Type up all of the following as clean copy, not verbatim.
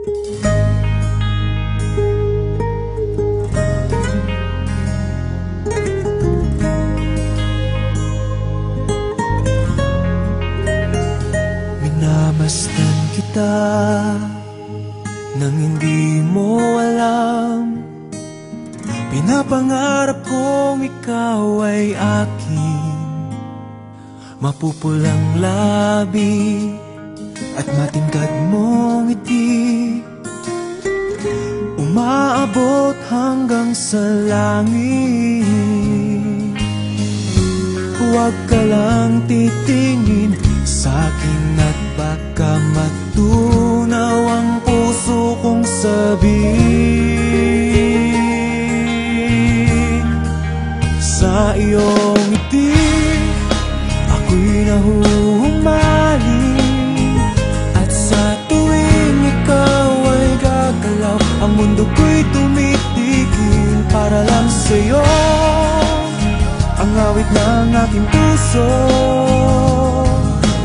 Minamastang kita nang hindi mo alam. Pinapangarap kong ikaw ay akin. Mapupulang labi at matingkad mong ngiti, umaabot hanggang sa langit. Huwag ka lang titingin sa'kin at baka matunaw ang puso kong sabihin. Sa iyong ngiti ako'y nahuhumaling, at sa tuwing ikaw ay gagalaw, ang mundo ko'y tumitigil para lang sa'yo. Ang awit ng aking puso,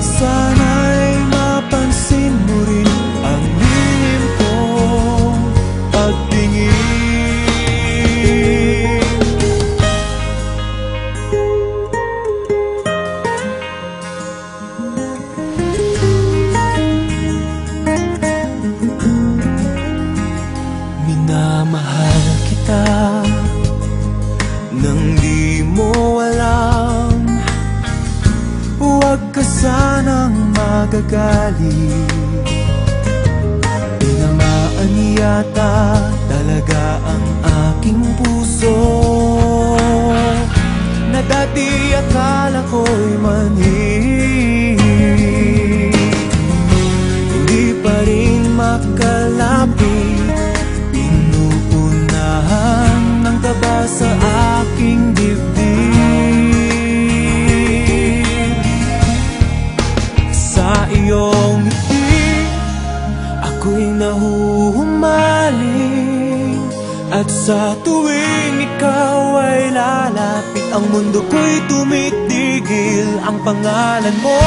sana'y mapansin mo rin ang lihim kong pagtingin. Minamahal kita nang di mo alam. Huwag ka sanang magagalit, tinamaan yata talaga ang aking puso, na dati akala ko'y manhid. Hindi pa rin makalapit, pinuunahan ng kaba sa aking dibdib. Sa iyong ngiti ako'y nahuhumaling, at sa tuwing ikaw ay lalapit, ang mundo ko'y tumitigil. Ang pangalan mo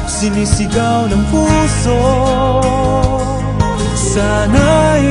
sinisigaw ng puso, sana'y